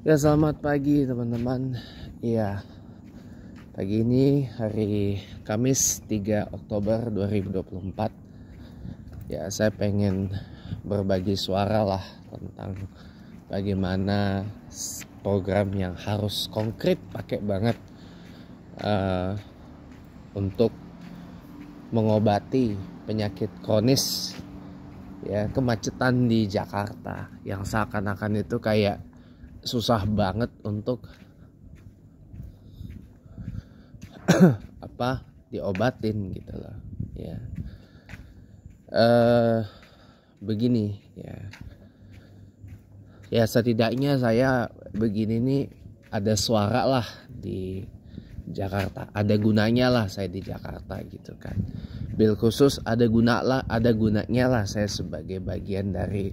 Ya, selamat pagi teman-teman. Iya, pagi ini hari Kamis 3 Oktober 2024. Ya, saya pengen berbagi suara lah tentang bagaimana program yang harus konkret pakai banget untuk mengobati penyakit kronis, ya, kemacetan di Jakarta yang seakan-akan itu kayak susah banget untuk diobatin gitu loh ya. Begini ya setidaknya saya begini nih, ada suara lah di Jakarta, ada gunanya lah saya di Jakarta gitu kan. Bil khusus ada gunanya lah saya sebagai bagian dari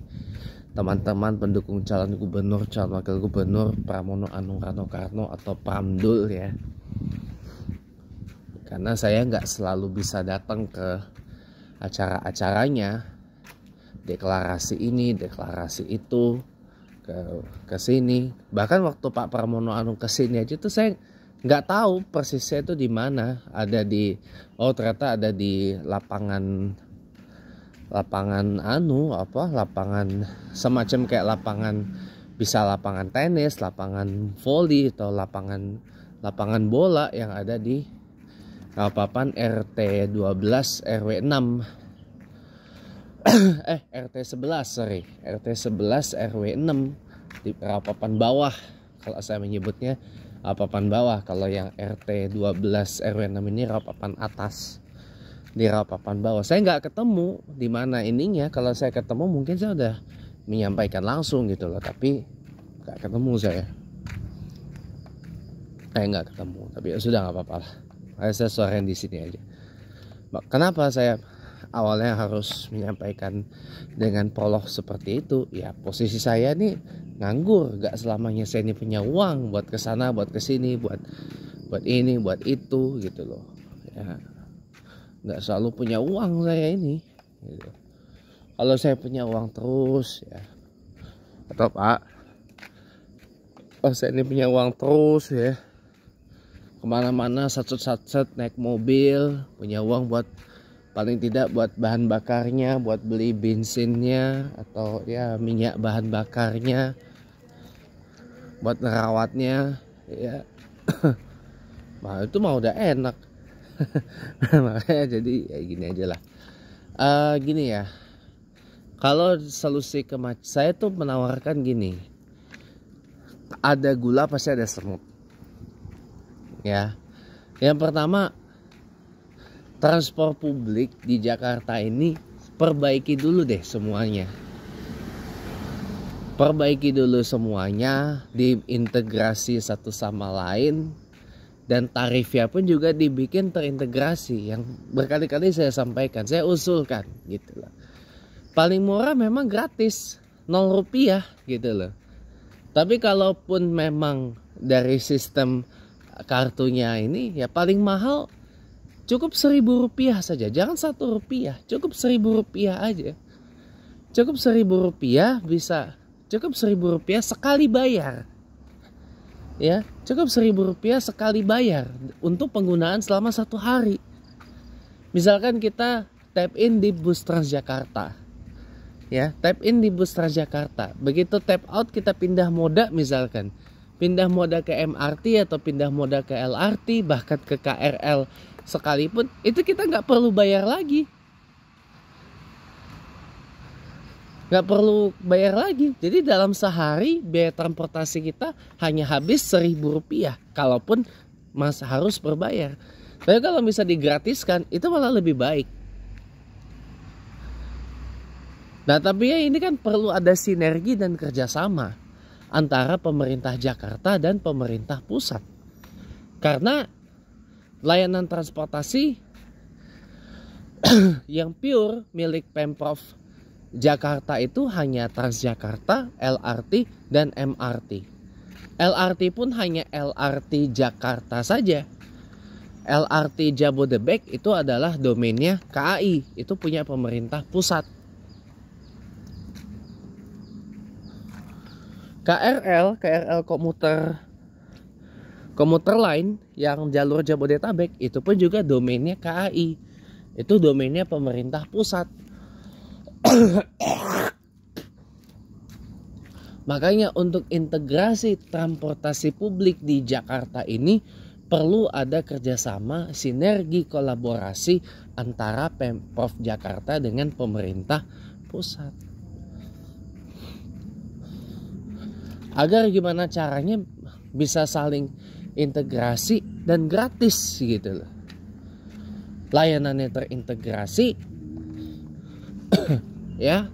teman-teman pendukung calon gubernur, calon wakil gubernur Pramono Anung Rano Karno atau Pramdul ya. Karena saya nggak selalu bisa datang ke acara-acaranya, deklarasi ini, deklarasi itu, ke sini. Bahkan waktu Pak Pramono Anung kesini aja tuh saya nggak tahu persisnya itu di mana. Ternyata ada di lapangan lapangan semacam kayak lapangan tenis, lapangan voli atau lapangan bola yang ada di Rawapapan RT 12 RW 6 RT 11 RW 6 di Rawapapan bawah, kalau saya menyebutnya Rawapapan bawah. Kalau yang RT 12 RW 6 ini Rawapapan atas, di Rawapapan bawah. Saya nggak ketemu di mana ininya. Kalau saya ketemu mungkin saya udah menyampaikan langsung gitu loh, tapi nggak ketemu saya nggak ketemu. Tapi ya sudah, nggak apa-apa lah, saya suarain di sini aja. Kenapa saya awalnya harus menyampaikan dengan polos seperti itu? Ya, posisi saya nih nganggur, nggak selamanya saya ini punya uang buat kesana, buat kesini, buat ini, buat itu gitu loh ya. Nggak selalu punya uang saya ini gitu. Kalau saya punya uang terus ya, atau Pak, saya ini punya uang terus ya, kemana-mana satset naik mobil, punya uang buat paling tidak buat bahan bakarnya, buat beli bensinnya atau ya minyak bahan bakarnya, buat ngerawatnya ya. Nah itu mah udah enak. Makanya jadi ya gini aja lah. Gini ya, kalau solusi saya tuh menawarkan gini, ada gula pasti ada semut ya. Yang pertama, transport publik di Jakarta ini perbaiki dulu deh semuanya. Perbaiki dulu semuanya, diintegrasi satu sama lain, dan tarifnya pun juga dibikin terintegrasi. Yang berkali-kali saya sampaikan, saya usulkan gitu loh. Paling murah memang gratis, 0 rupiah gitu loh. Tapi kalaupun memang dari sistem kartunya ini, ya paling mahal cukup 1.000 rupiah saja, jangan 1 rupiah, cukup 1.000 rupiah aja. Cukup 1.000 rupiah bisa, cukup 1.000 rupiah sekali bayar. Ya, cukup 1.000 rupiah sekali bayar untuk penggunaan selama 1 hari. Misalkan kita tap in di bus Transjakarta, ya, tap in di bus Transjakarta. Begitu tap out kita pindah moda, misalkan pindah moda ke MRT atau pindah moda ke LRT, bahkan ke KRL sekalipun, itu kita nggak perlu bayar lagi. Nggak perlu bayar lagi. Jadi dalam sehari biaya transportasi kita hanya habis 1.000 rupiah, kalaupun harus berbayar. Tapi kalau bisa digratiskan, itu malah lebih baik. Nah tapi ya ini kan perlu ada sinergi dan kerjasama antara pemerintah Jakarta dan pemerintah pusat. Karena layanan transportasi yang pure milik Pemprov Jakarta itu hanya Transjakarta, LRT, dan MRT. LRT pun hanya LRT Jakarta saja. LRT Jabodebek itu adalah domainnya KAI, itu punya pemerintah pusat. KRL komuter lain yang jalur Jabodetabek itu pun juga domainnya KAI. Itu domainnya pemerintah pusat. Makanya untuk integrasi transportasi publik di Jakarta ini perlu ada kerjasama, sinergi, kolaborasi antara Pemprov Jakarta dengan pemerintah pusat. Agar gimana caranya bisa saling integrasi dan gratis gitu loh. Layanannya terintegrasi ya.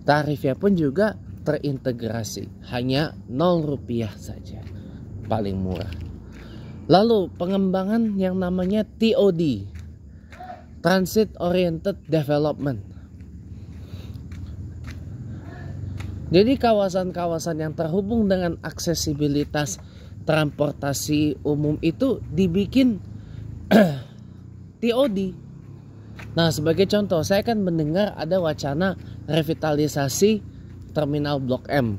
Tarifnya pun juga terintegrasi, hanya 0 rupiah saja, paling murah. Lalu pengembangan yang namanya TOD, Transit Oriented Development. Jadi kawasan-kawasan yang terhubung dengan aksesibilitas transportasi umum itu dibikin TOD. Nah, sebagai contoh, saya kan mendengar ada wacana revitalisasi terminal Blok M.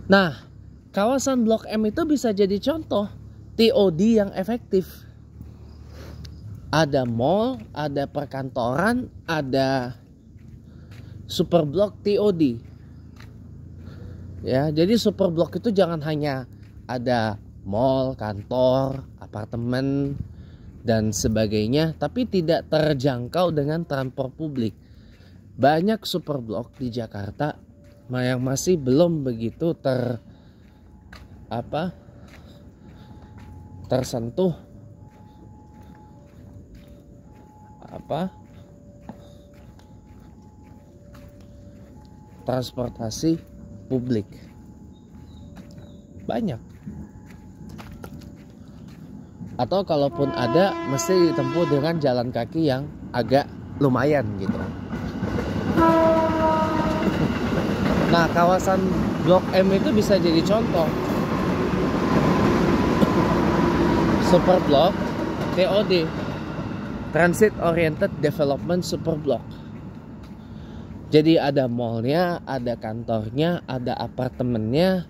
Nah, kawasan Blok M itu bisa jadi contoh TOD yang efektif. Ada mall, ada perkantoran, ada super blok TOD. Ya, jadi super blok itu jangan hanya ada mall, kantor, apartemen dan sebagainya, tapi tidak terjangkau dengan transport publik. Banyak super blok di Jakarta yang masih belum begitu tersentuh transportasi publik. Banyak. Atau kalaupun ada, mesti ditempuh dengan jalan kaki yang agak lumayan gitu. Nah, kawasan Blok M itu bisa jadi contoh. Super Blok TOD, Transit Oriented Development Super Blok. Jadi ada mallnya, ada kantornya, ada apartemennya,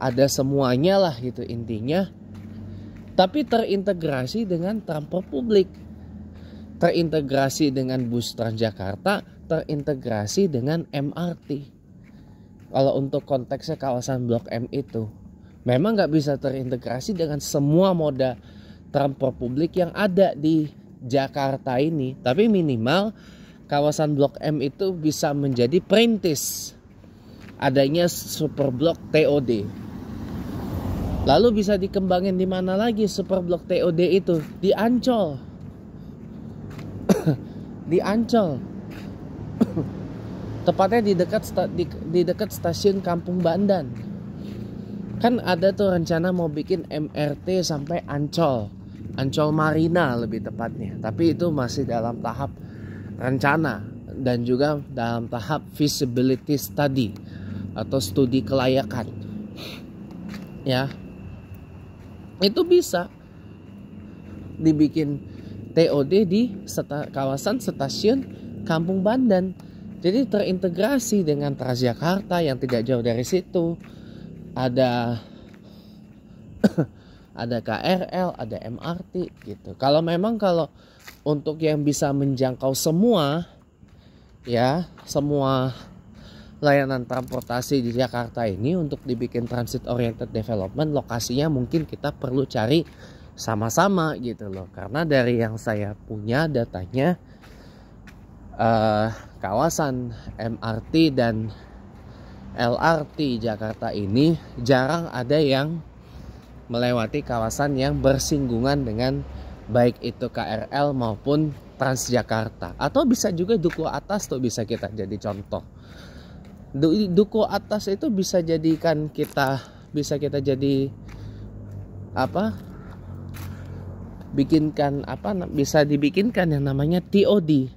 ada semuanya lah gitu intinya. Tapi terintegrasi dengan transport publik, terintegrasi dengan bus Transjakarta, terintegrasi dengan MRT. Kalau untuk konteksnya kawasan Blok M itu memang nggak bisa terintegrasi dengan semua moda transport publik yang ada di Jakarta ini, tapi minimal kawasan Blok M itu bisa menjadi perintis adanya super blok TOD. Lalu bisa dikembangin di mana lagi super blok TOD itu? Di Ancol. Di Ancol. Tepatnya di dekat stasiun Kampung Bandan. Kan ada tuh rencana mau bikin MRT sampai Ancol. Ancol Marina lebih tepatnya. Tapi itu masih dalam tahap rencana dan juga dalam tahap feasibility study atau studi kelayakan. Ya. Itu bisa dibikin TOD di kawasan stasiun Kampung Bandan. Jadi terintegrasi dengan Transjakarta yang tidak jauh dari situ. Ada KRL, ada MRT gitu. Kalau untuk yang bisa menjangkau semua layanan transportasi di Jakarta ini, untuk dibikin transit oriented development, lokasinya mungkin kita perlu cari sama-sama gitu loh. Karena dari yang saya punya datanya, kawasan MRT dan LRT Jakarta ini jarang ada yang melewati kawasan yang bersinggungan dengan baik itu KRL maupun Transjakarta. Atau bisa juga Duku Atas tuh bisa kita jadi contoh. Duku Atas itu bisa kita jadi bisa dibikinkan yang namanya TOD.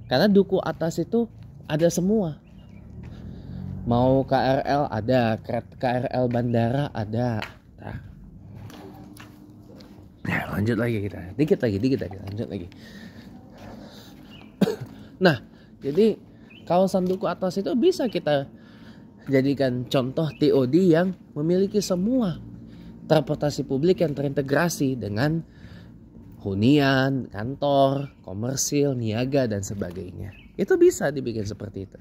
Karena Duku Atas itu ada semua. Mau KRL ada, KRL bandara ada. Nah, lanjut lagi kita. Dikit lagi lanjut lagi. Nah, jadi Kawasan Duku Atas itu bisa kita jadikan contoh TOD yang memiliki semua transportasi publik yang terintegrasi dengan hunian, kantor, komersil, niaga, dan sebagainya. Itu bisa dibikin seperti itu.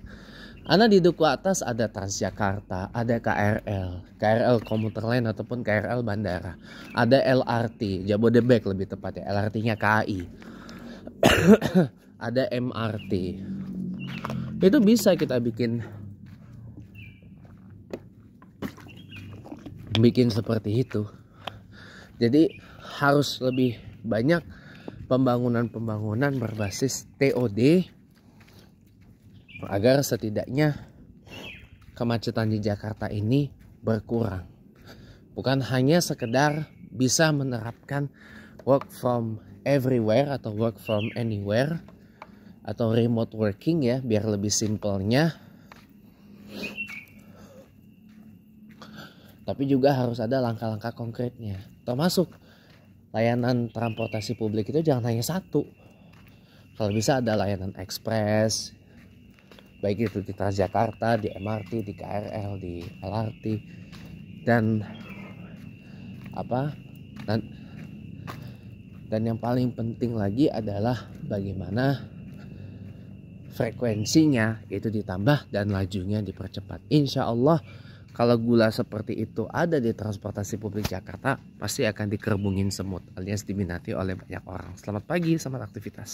Karena di Duku Atas ada Transjakarta, ada KRL komuter lain ataupun KRL bandara, ada LRT, Jabodebek lebih tepatnya, LRT-nya KAI, ada MRT. Itu bisa kita bikin seperti itu. Jadi harus lebih banyak pembangunan berbasis TOD agar setidaknya kemacetan di Jakarta ini berkurang. Bukan hanya sekedar bisa menerapkan work from everywhere atau work from anywhere atau remote working ya, biar lebih simpelnya. Tapi juga harus ada langkah-langkah konkretnya. Termasuk layanan transportasi publik itu jangan hanya satu. Kalau bisa ada layanan ekspres, baik itu di Transjakarta, di MRT, di KRL, di LRT, dan dan yang paling penting lagi adalah bagaimana frekuensinya itu ditambah dan lajunya dipercepat. Insya Allah kalau gula seperti itu ada di transportasi publik Jakarta, pasti akan dikerbungin semut alias diminati oleh banyak orang. Selamat pagi, selamat aktivitas.